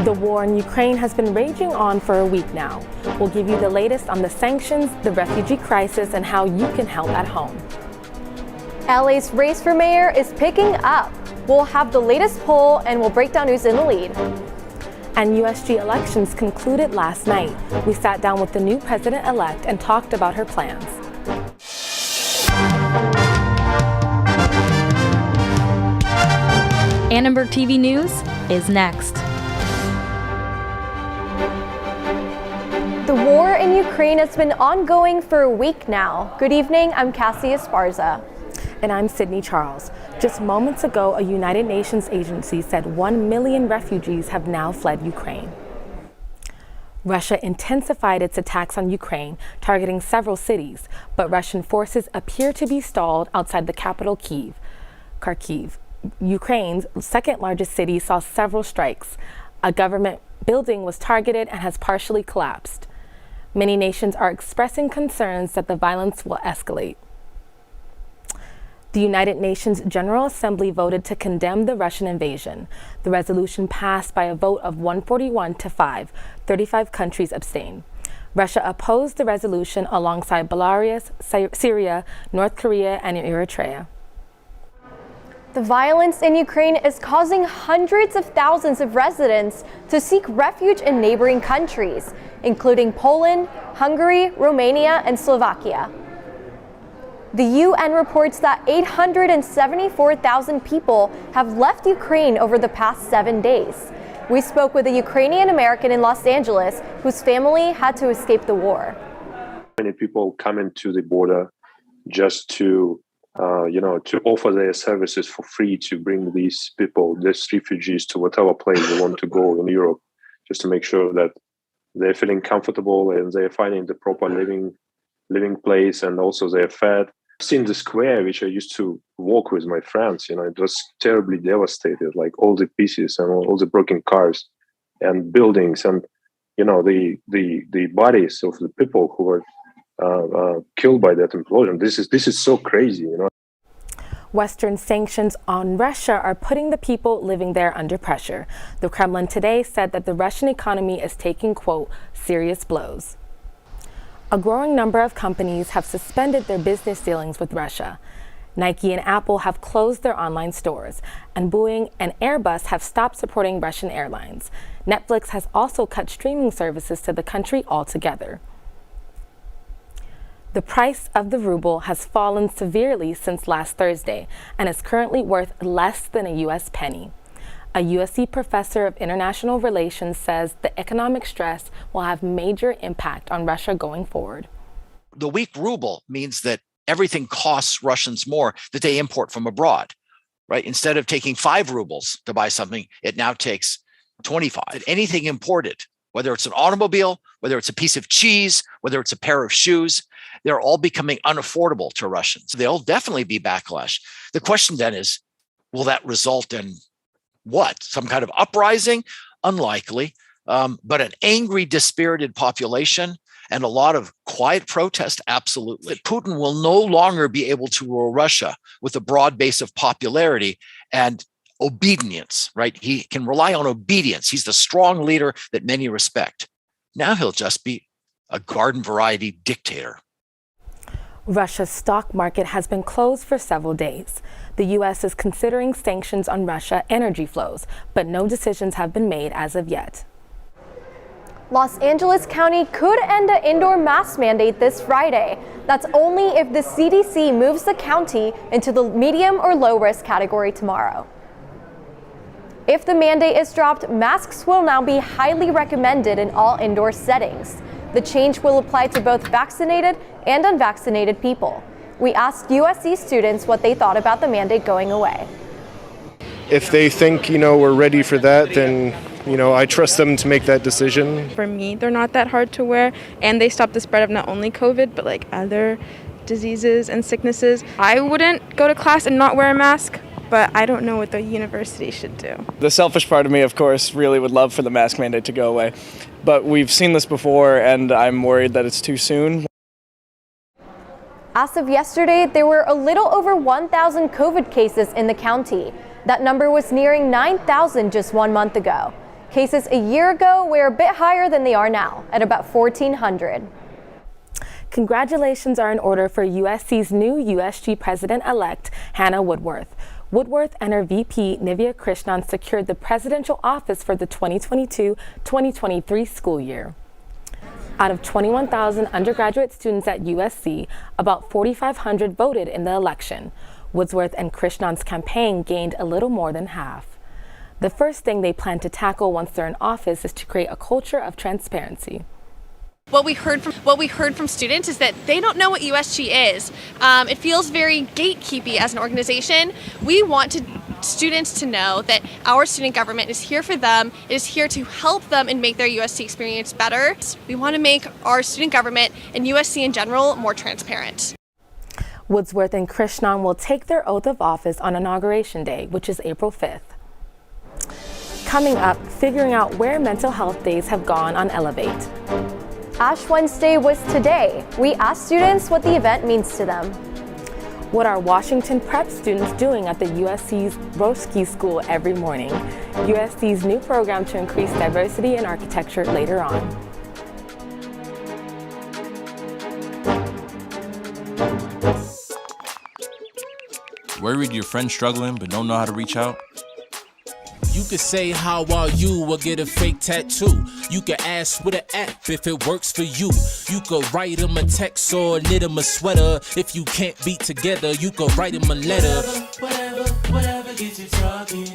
The war in Ukraine has been raging on for a week now. We'll give you the latest on the sanctions, the refugee crisis, and how you can help at home. LA's race for mayor is picking up. We'll have the latest poll and we'll break down who's in the lead. And USG elections concluded last night. We sat down with the new president-elect and talked about her plans. Annenberg TV News is next. The war in Ukraine has been ongoing for a week now. Good evening, I'm Cassie Esparza. And I'm Sydney Charles. Just moments ago, a United Nations agency said 1 million refugees have now fled Ukraine. Russia intensified its attacks on Ukraine, targeting several cities, but Russian forces appear to be stalled outside the capital Kharkiv. Ukraine's second largest city saw several strikes. A government building was targeted and has partially collapsed. Many nations are expressing concerns that the violence will escalate. The United Nations General Assembly voted to condemn the Russian invasion. The resolution passed by a vote of 141 to 5. 35 countries abstained. Russia opposed the resolution alongside Belarus, Syria, North Korea, and Eritrea. The violence in Ukraine is causing hundreds of thousands of residents to seek refuge in neighboring countries, including Poland, Hungary, Romania, and Slovakia. The UN reports that 874,000 people have left Ukraine over the past 7 days. We spoke with a Ukrainian American in Los Angeles whose family had to escape the war. Many people come into the border just to offer their services for free to bring these people, these refugees, to whatever place they want to go in Europe, just to make sure that they're feeling comfortable and they're finding the proper living place, and also they're fed. I've seen the square, which I used to walk with my friends, it was terribly devastated, like all the pieces and all the broken cars and buildings and, the bodies of the people who were killed by that implosion. This is so crazy, Western sanctions on Russia are putting the people living there under pressure. The Kremlin today said that the Russian economy is taking, quote, serious blows. A growing number of companies have suspended their business dealings with Russia. Nike and Apple have closed their online stores, and Boeing and Airbus have stopped supporting Russian airlines. Netflix has also cut streaming services to the country altogether. The price of the ruble has fallen severely since last Thursday and is currently worth less than a U.S. penny. A USC professor of international relations says the economic stress will have major impact on Russia going forward. The weak ruble means that everything costs Russians more that they import from abroad, right? Instead of taking 5 rubles to buy something, it now takes 25. Anything imported, whether it's an automobile, whether it's a piece of cheese, whether it's a pair of shoes, they're all becoming unaffordable to Russians. There'll definitely be backlash. The question then is, will that result in what? Some kind of uprising? Unlikely, but an angry, dispirited population and a lot of quiet protest? Absolutely. Putin will no longer be able to rule Russia with a broad base of popularity and obedience, right? He can rely on obedience. He's the strong leader that many respect. Now he'll just be a garden variety dictator. Russia's stock market has been closed for several days. The U.S. is considering sanctions on Russia energy flows, but no decisions have been made as of yet. Los Angeles County could end an indoor mask mandate this Friday. That's only if the CDC moves the county into the medium or low risk category tomorrow. If the mandate is dropped, masks will now be highly recommended in all indoor settings. The change will apply to both vaccinated and unvaccinated people. We asked USC students what they thought about the mandate going away. If they think, we're ready for that, then, I trust them to make that decision. For me, they're not that hard to wear, and they stop the spread of not only COVID, but like other diseases and sicknesses. I wouldn't go to class and not wear a mask, but I don't know what the university should do. The selfish part of me, of course, really would love for the mask mandate to go away. But we've seen this before, and I'm worried that it's too soon. As of yesterday, there were a little over 1,000 COVID cases in the county. That number was nearing 9,000 just 1 month ago. Cases a year ago were a bit higher than they are now, at about 1,400. Congratulations are in order for USC's new USG president-elect, Hannah Woodworth. Woodworth and her VP, Nivya Krishnan, secured the presidential office for the 2022-2023 school year. Out of 21,000 undergraduate students at USC, about 4,500 voted in the election. Woodworth and Krishnan's campaign gained a little more than half. The first thing they plan to tackle once they're in office is to create a culture of transparency. What we heard from students is that they don't know what USG is. It feels very gatekeepy as an organization. We want students to know that our student government is here for them. It is here to help them and make their USC experience better. We want to make our student government and USC in general more transparent. Woodworth and Krishnan will take their oath of office on Inauguration Day, which is April 5th. Coming up, figuring out where mental health days have gone on Elevate. Ash Wednesday was today. We asked students what the event means to them. What are Washington prep students doing at the USC's Roski School every morning? USC's new program to increase diversity in architecture later on. Worried your friend's struggling but don't know how to reach out? You could say how are you or get a fake tattoo. You could ask with an app if it works for you. You could write them a text or knit them a sweater. If you can't be together, you could write them a letter. Whatever gets you talking.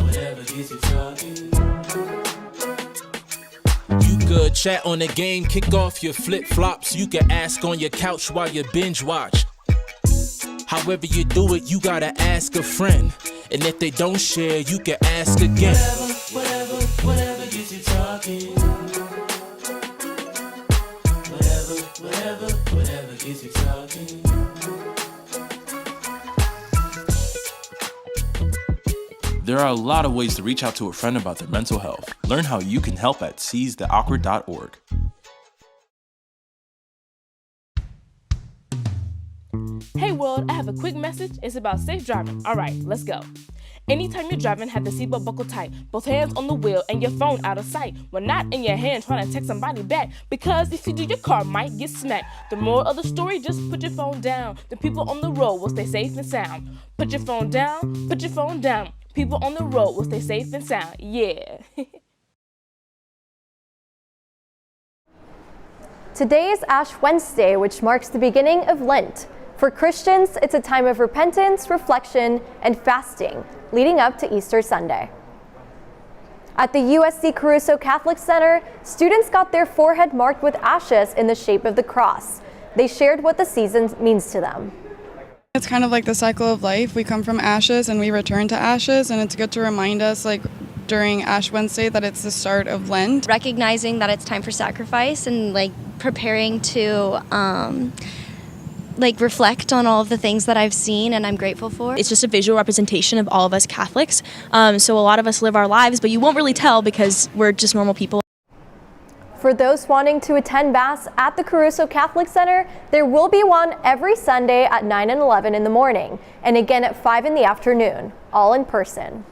Whatever gets you talking. You could chat on the game, kick off your flip-flops. You could ask on your couch while you binge watch. However you do it, you gotta ask a friend. And if they don't share, you can ask again. Whatever gets you talking. Whatever gets you talking. There are a lot of ways to reach out to a friend about their mental health. Learn how you can help at seizetheawkward.org. Hey world, I have a quick message. It's about safe driving. All right, let's go. Anytime you're driving, have the seatbelt buckle tight. Both hands on the wheel and your phone out of sight. When not in your hand, trying to text somebody back. Because if you do, your car might get smacked. The moral of the story, just put your phone down. The people on the road will stay safe and sound. Put your phone down, put your phone down. People on the road will stay safe and sound. Yeah. Today is Ash Wednesday, which marks the beginning of Lent. For Christians, it's a time of repentance, reflection, and fasting, leading up to Easter Sunday. At the USC Caruso Catholic Center, students got their forehead marked with ashes in the shape of the cross. They shared what the season means to them. It's kind of like the cycle of life. We come from ashes and we return to ashes, and it's good to remind us, like during Ash Wednesday, that it's the start of Lent. Recognizing that it's time for sacrifice and like preparing to reflect on all of the things that I've seen and I'm grateful for. It's just a visual representation of all of us Catholics. So a lot of us live our lives, but you won't really tell because we're just normal people. For those wanting to attend Mass at the Caruso Catholic Center, there will be one every Sunday at 9 and 11 in the morning, and again at 5 in the afternoon, all in person.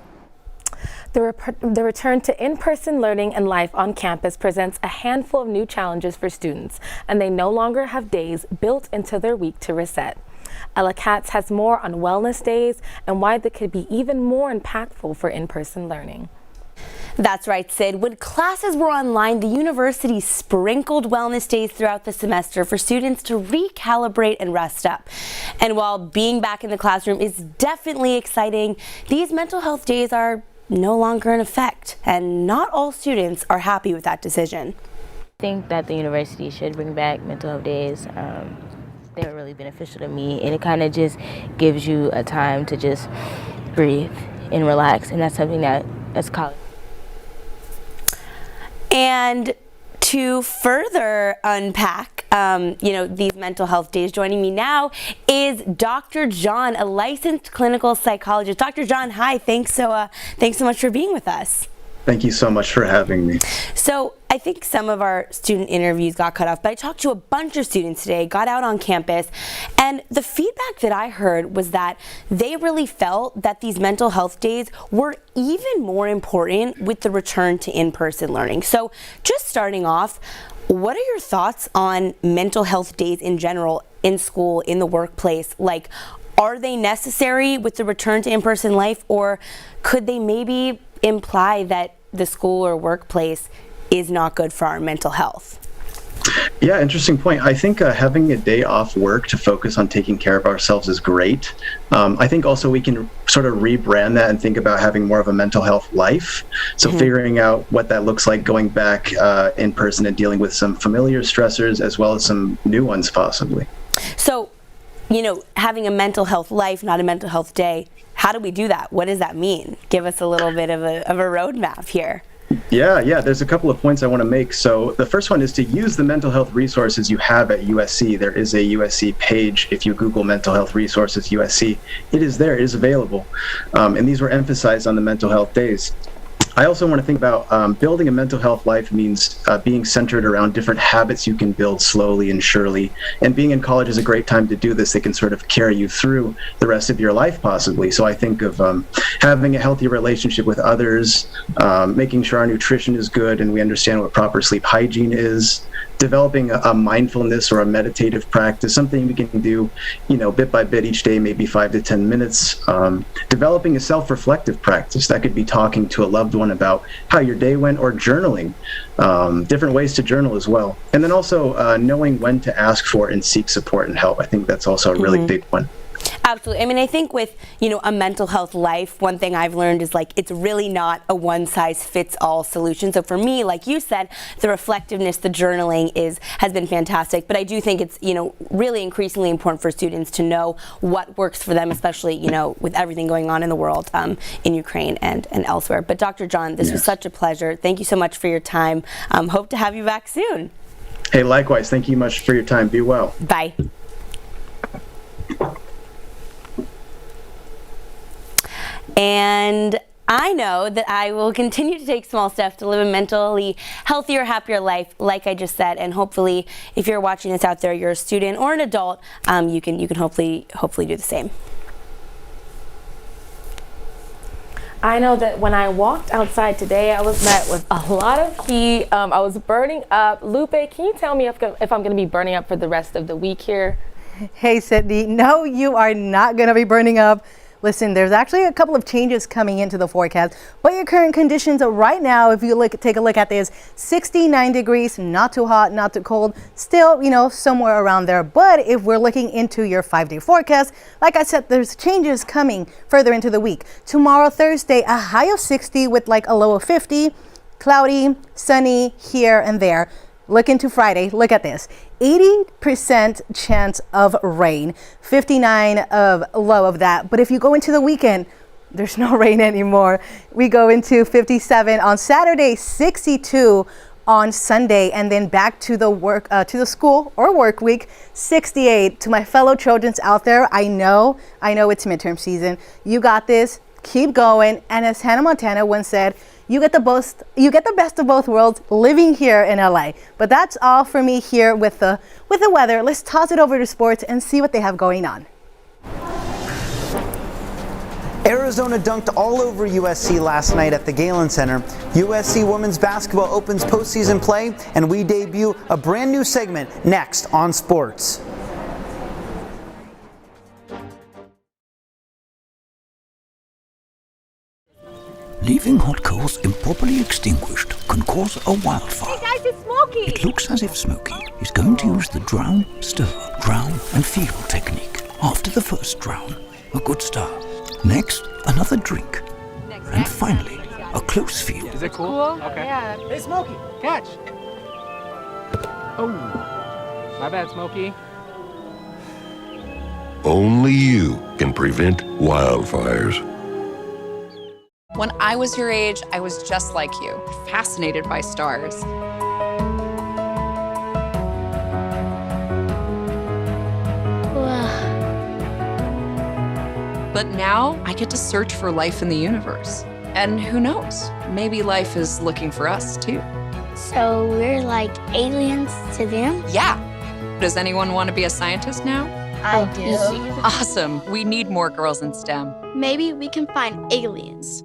The return to in-person learning and life on campus presents a handful of new challenges for students, and they no longer have days built into their week to reset. Ella Katz has more on wellness days and why they could be even more impactful for in-person learning. That's right, Sid. When classes were online, the university sprinkled wellness days throughout the semester for students to recalibrate and rest up. And while being back in the classroom is definitely exciting, these mental health days are no longer in effect, and not all students are happy with that decision. I think that the university should bring back mental health days. They were really beneficial to me, and it kind of just gives you a time to just breathe and relax, and that's something that's college. And to further unpack, these mental health days, joining me now is Dr. John, a licensed clinical psychologist. Dr. John, hi. Thanks so much for being with us. Thank you so much for having me. So I think some of our student interviews got cut off, but I talked to a bunch of students today, got out on campus, and the feedback that I heard was that they really felt that these mental health days were even more important with the return to in-person learning. So just starting off, what are your thoughts on mental health days in general, in school, in the workplace? Like, are they necessary with the return to in-person life, or could they maybe imply that the school or workplace is not good for our mental health? Yeah, interesting point. I think having a day off work to focus on taking care of ourselves is great. I think also we can sort of rebrand that and think about having more of a mental health life. So figuring out what that looks like, going back in person and dealing with some familiar stressors as well as some new ones possibly. So, you know, having a mental health life, not a mental health day, how do we do that? What does that mean? Give us a little bit of a roadmap here. Yeah, there's a couple of points I want to make. So the first one is to use the mental health resources you have at USC. There is a USC page. If you Google mental health resources USC, it is there, it is available. And these were emphasized on the mental health days. I also want to think about building a mental health life means being centered around different habits you can build slowly and surely. And being in college is a great time to do this. They can sort of carry you through the rest of your life possibly. So I think of having a healthy relationship with others, making sure our nutrition is good and we understand what proper sleep hygiene is, developing a mindfulness or a meditative practice, something we can do, you know, bit by bit each day, maybe 5 to 10 minutes. Developing a self-reflective practice. That could be talking to a loved one about how your day went, or journaling, different ways to journal as well. And then also knowing when to ask for and seek support and help. I think that's also a really big one. Absolutely. I mean, I think with, you know, a mental health life, one thing I've learned is like it's really not a one-size-fits-all solution. So for me, like you said, the reflectiveness, the journaling has been fantastic. But I do think it's, you know, really increasingly important for students to know what works for them, especially, you know, with everything going on in the world, in Ukraine and elsewhere. But Dr. John, this was such a pleasure. Thank you so much for your time. Hope to have you back soon. Hey, likewise. Thank you much for your time. Be well. Bye. And I know that I will continue to take small steps to live a mentally healthier, happier life, like I just said. And hopefully, if you're watching this out there, you're a student or an adult, you can hopefully do the same. I know that when I walked outside today, I was met with a lot of heat. I was burning up. Lupe, can you tell me if I'm going to be burning up for the rest of the week here? Hey, Sydney. No, you are not going to be burning up. Listen, there's actually a couple of changes coming into the forecast, but your current conditions right now, if you take a look at this, 69 degrees, not too hot, not too cold, still, you know, somewhere around there. But if we're looking into your 5-day forecast, like I said, there's changes coming further into the week. Tomorrow, Thursday, a high of 60 with like a low of 50, cloudy, sunny here and there. Look into Friday, look at this. 80% chance of rain, 59 of low of that. But if you go into the weekend, there's no rain anymore. We go into 57 on Saturday, 62 on Sunday, and then back to the school or work week, 68. To my fellow Trojans out there, I know it's midterm season. You got this, keep going. And as Hannah Montana once said, you get the best of both worlds living here in LA. But that's all for me here with the weather. Let's toss it over to sports and see what they have going on. Arizona dunked all over USC last night at the Galen Center. USC women's basketball opens postseason play, and we debut a brand new segment next on Sports. Leaving hot coals improperly extinguished can cause a wildfire. Hey guys, it's Smokey! It looks as if Smokey is going to use the drown, stir, drown and feel technique. After the first drown, a good start. Next, another drink. And finally, a close feel. Is it cool? Okay. Yeah. Hey Smokey, catch! Oh, my bad, Smokey. Only you can prevent wildfires. When I was your age, I was just like you, fascinated by stars. But now I get to search for life in the universe. And who knows, maybe life is looking for us too. So we're like aliens to them? Yeah. Does anyone want to be a scientist now? I do. Awesome. We need more girls in STEM. Maybe we can find aliens.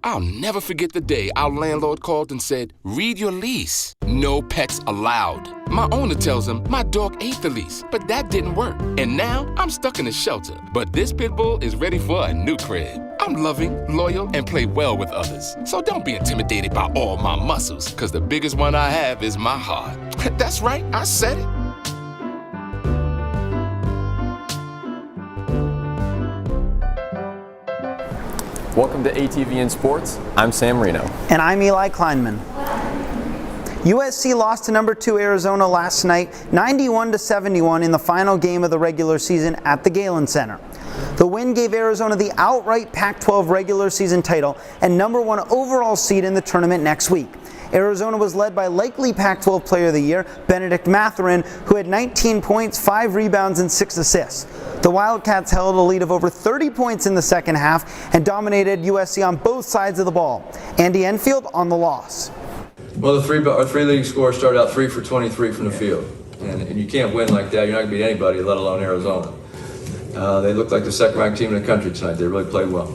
I'll never forget the day our landlord called and said, read your lease. No pets allowed. My owner tells him my dog ate the lease, but that didn't work. And now I'm stuck in a shelter. But this pit bull is ready for a new crib. I'm loving, loyal, and play well with others. So don't be intimidated by all my muscles, because the biggest one I have is my heart. That's right, I said it. Welcome to ATVN Sports. I'm Sam Reno. And I'm Eli Kleimann. USC lost to number 2 Arizona last night, 91-71 in the final game of the regular season at the Galen Center. The win gave Arizona the outright Pac-12 regular season title and number 1 overall seed in the tournament next week. Arizona was led by likely Pac-12 Player of the Year, Benedict Mathurin, who had 19 points, 5 rebounds, and 6 assists. The Wildcats held a lead of over 30 points in the second half and dominated USC on both sides of the ball. Andy Enfield on the loss. Well, our three leading scorers started out 3 for 23 from the field. And you can't win like that. You're not going to beat anybody, let alone Arizona. They looked like the second-ranked team in the country tonight. They really played well.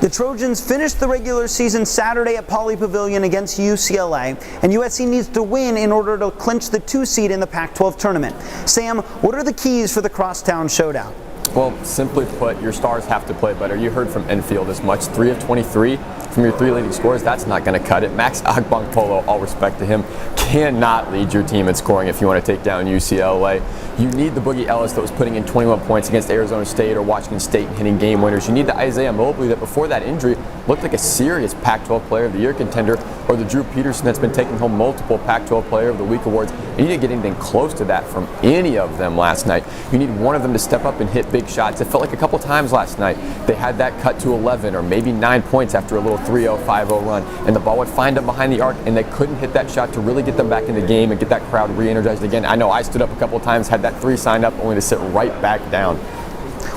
The Trojans finished the regular season Saturday at Pauley Pavilion against UCLA, and USC needs to win in order to clinch the 2 seed in the Pac-12 tournament. Sam, what are the keys for the crosstown showdown? Well, simply put, your stars have to play better. You heard from Enfield as much. 3 of 23 from your 3 leading scorers, that's not going to cut it. Max Agbankpolo, all respect to him, cannot lead your team in scoring if you want to take down UCLA. You need the Boogie Ellis that was putting in 21 points against Arizona State or Washington State and hitting game winners. You need the Isaiah Mobley that before that injury looked like a serious Pac-12 Player of the Year contender, or the Drew Peterson that's been taking home multiple Pac-12 Player of the Week awards. You didn't get anything close to that from any of them last night. You need one of them to step up and hit big shots. It felt like a couple times last night they had that cut to 11 or maybe 9 points after a little 3-0, 5-0 run, and the ball would find them behind the arc and they couldn't hit that shot to really get them back in the game and get that crowd re-energized again. I know I stood up a couple times, had that 3 signed up, only to sit right back down.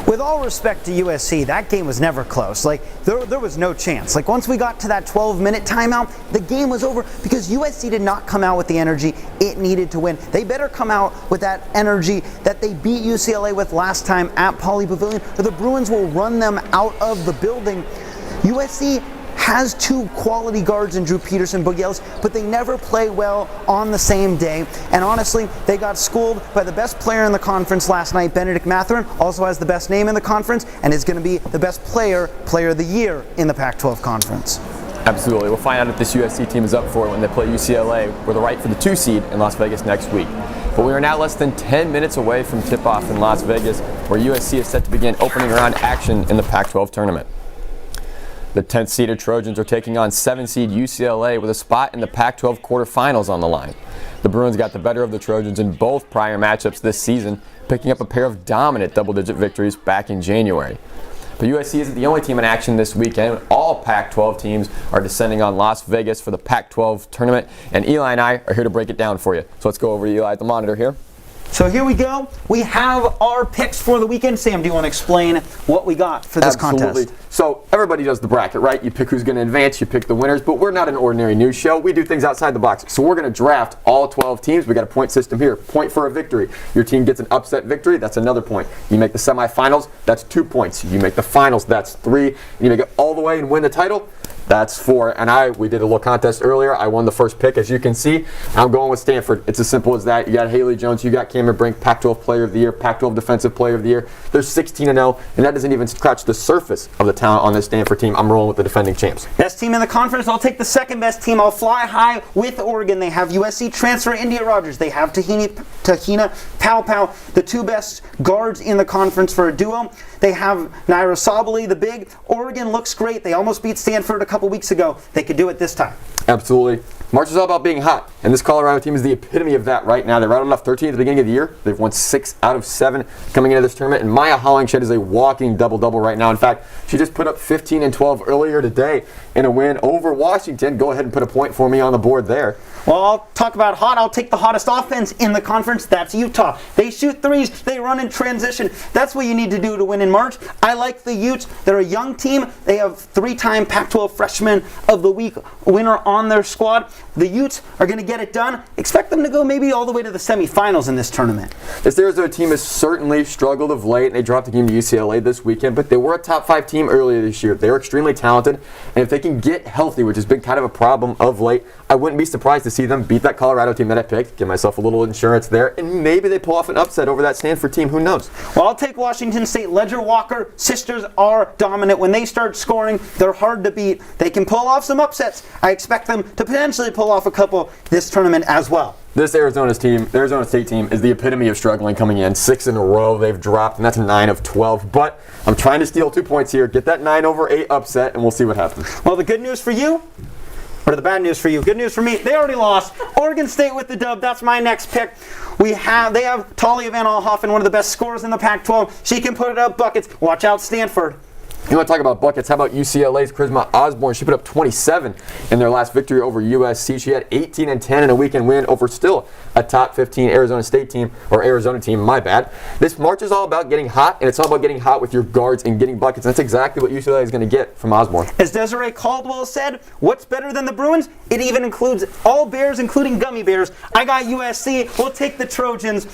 With all respect to USC, that game was never close. Like, there was no chance. Like, once we got to that 12-minute timeout, the game was over because USC did not come out with the energy it needed to win. They better come out with that energy that they beat UCLA with last time at Pauley Pavilion, or the Bruins will run them out of the building. USC has 2 quality guards in Drew Peterson, Boogie Ellis, but they never play well on the same day. And honestly, they got schooled by the best player in the conference last night. Benedict Mathurin also has the best name in the conference and is going to be the best player of the year in the Pac-12 conference. Absolutely. We'll find out if this USC team is up for it when they play UCLA with a right for the 2 seed in Las Vegas next week. But we are now less than 10 minutes away from tip-off in Las Vegas, where USC is set to begin opening round action in the Pac-12 tournament. The 10th seeded Trojans are taking on 7th seed UCLA with a spot in the Pac-12 quarterfinals on the line. The Bruins got the better of the Trojans in both prior matchups this season, picking up a pair of dominant double-digit victories back in January. But USC isn't the only team in action this weekend. All Pac-12 teams are descending on Las Vegas for the Pac-12 tournament, and Eli and I are here to break it down for you. So let's go over to Eli at the monitor here. So here we go. We have our picks for the weekend. Sam, do you want to explain what we got for this contest? So everybody does the bracket, right? You pick who's going to advance, you pick the winners, but we're not an ordinary news show. We do things outside the box. So we're going to draft all 12 teams. We got a point system here. Point for a victory. Your team gets an upset victory, that's another point. You make the semifinals, that's 2 points. You make the finals, that's 3. And you make it all the way and win the title, that's 4. And we did a little contest earlier. I won the first pick, as you can see. I'm going with Stanford. It's as simple as that. You got Haley Jones, you got Cameron Brink, Pac-12 Player of the Year, Pac-12 Defensive Player of the Year. They're 16-0, and that doesn't even scratch the surface of the talent on this Stanford team. I'm rolling with the defending champs. Best team in the conference. I'll take the second best team. I'll fly high with Oregon. They have USC transfer India Rogers. They have Tahina Pau, the 2 best guards in the conference for a duo. They have Naira Sabali, the big. Oregon looks great. They almost beat Stanford a couple weeks ago. They could do it this time. Absolutely. March is all about being hot, and this Colorado team is the epitome of that right now. They rattled off 13 at the beginning of the year. They've won 6 out of 7 coming into this tournament, and Miyae Hollingshed is a walking double-double right now. In fact, she just put up 15 and 12 earlier today in a win over Washington. Go ahead and put a point for me on the board there. Well, I'll talk about hot. I'll take the hottest offense in the conference. That's Utah. They shoot threes. They run in transition. That's what you need to do to win in March. I like the Utes. They're a young team. They have 3-time Pac-12 Freshman of the Week winner on their squad. The Utes are going to get it done. Expect them to go maybe all the way to the semifinals in this tournament. This Arizona team has certainly struggled of late, and they dropped the game to UCLA this weekend, but they were a top 5 team earlier this year. They are extremely talented, and if they can get healthy, which has been kind of a problem of late, I wouldn't be surprised to see them beat that Colorado team that I picked, give myself a little insurance there, and maybe they pull off an upset over that Stanford team. Who knows? Well, I'll take Washington State. Ledger Walker sisters are dominant. When they start scoring, they're hard to beat. They can pull off some upsets. I expect them to potentially pull off a couple this tournament as well. This Arizona State team is the epitome of struggling coming in. 6 in a row they've dropped, and that's a 9 of 12. But I'm trying to steal 2 points here. Get that 9/8 upset, and we'll see what happens. Well, the good news for you, or the bad news for you? Good news for me, they already lost. Oregon State with the dub. That's my next pick. They have Talia Van Alhoffen, one of the best scorers in the Pac-12. She can put it up buckets. Watch out, Stanford. You want to talk about buckets? How about UCLA's Charisma Osborne? She put up 27 in their last victory over USC. She had 18 and 10 in a weekend win over still a top 15 Arizona State team, or Arizona team, my bad. This March is all about getting hot, and it's all about getting hot with your guards and getting buckets. And that's exactly what UCLA is going to get from Osborne. As Desiree Caldwell said, what's better than the Bruins? It even includes all Bears, including gummy bears. I got USC. We'll take the Trojans,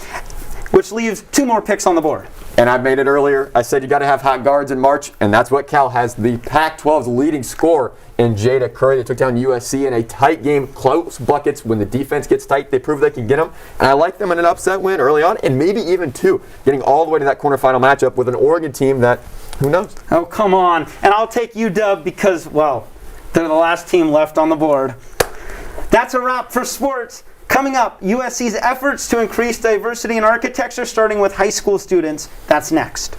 which leaves 2 more picks on the board. And I made it earlier. I said you got to have hot guards in March, and that's what Cal has. The Pac-12's leading scorer in Jada Curry. They took down USC in a tight game, close buckets. When the defense gets tight, they prove they can get them. And I like them in an upset win early on, and maybe even 2, getting all the way to that quarterfinal matchup with an Oregon team that, who knows? Oh, come on. And I'll take UW because, well, they're the last team left on the board. That's a wrap for sports. Coming up, USC's efforts to increase diversity in architecture, starting with high school students. That's next.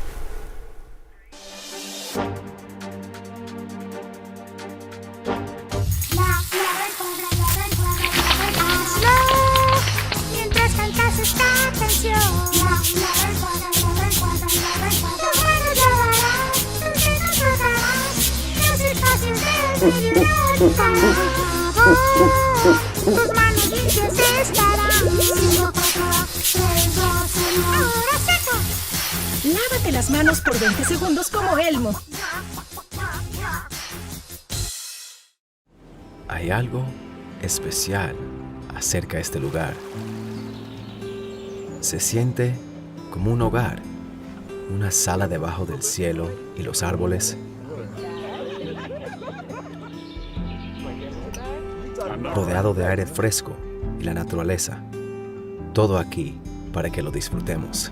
Lávate las manos por 20 segundos como Elmo. Hay algo especial acerca de este lugar. Se siente como un hogar, una sala debajo del cielo y los árboles. Rodeado de aire fresco y la naturaleza. Todo aquí para que lo disfrutemos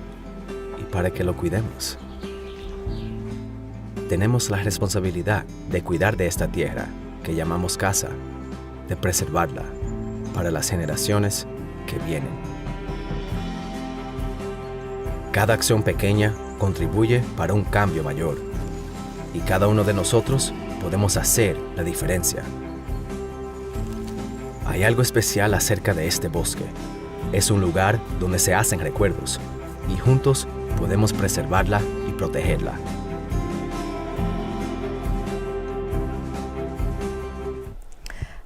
y para que lo cuidemos. Tenemos la responsabilidad de cuidar de esta tierra que llamamos casa, de preservarla para las generaciones que vienen. Cada acción pequeña contribuye para un cambio mayor y cada uno de nosotros podemos hacer la diferencia. Hay algo especial acerca de este bosque. Es un lugar donde se hacen recuerdos y juntos podemos preservarla y protegerla.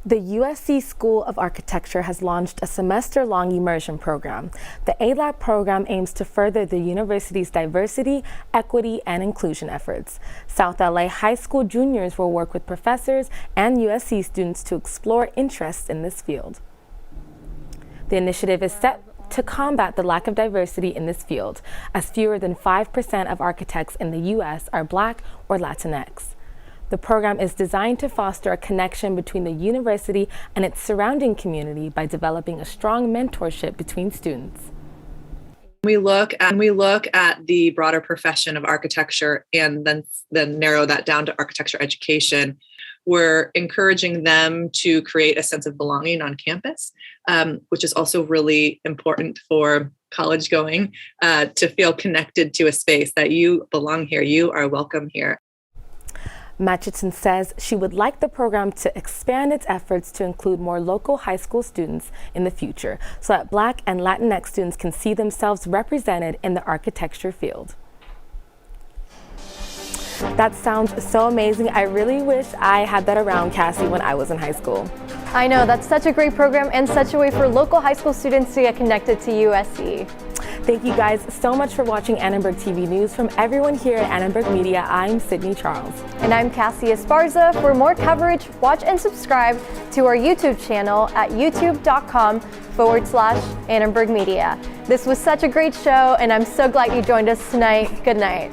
The USC School of Architecture has launched a semester-long immersion program. The ALAP program aims to further the university's diversity, equity, and inclusion efforts. South LA high school juniors will work with professors and USC students to explore interests in this field. The initiative is set to combat the lack of diversity in this field, as fewer than 5% of architects in the U.S. are Black or Latinx. The program is designed to foster a connection between the university and its surrounding community by developing a strong mentorship between students. We look at the broader profession of architecture and then narrow that down to architecture education. We're encouraging them to create a sense of belonging on campus, which is also really important for college going, to feel connected to a space that you belong here, you are welcome here. Matchison says she would like the program to expand its efforts to include more local high school students in the future so that Black and Latinx students can see themselves represented in the architecture field. That sounds so amazing. I really wish I had that around, Cassie, when I was in high school. I know, that's such a great program and such a way for local high school students to get connected to USC. Thank you guys so much for watching Annenberg TV News. From everyone here at Annenberg Media, I'm Sydney Charles. And I'm Cassie Esparza. For more coverage, watch and subscribe to our YouTube channel at youtube.com/Annenberg Media. This was such a great show, and I'm so glad you joined us tonight. Good night.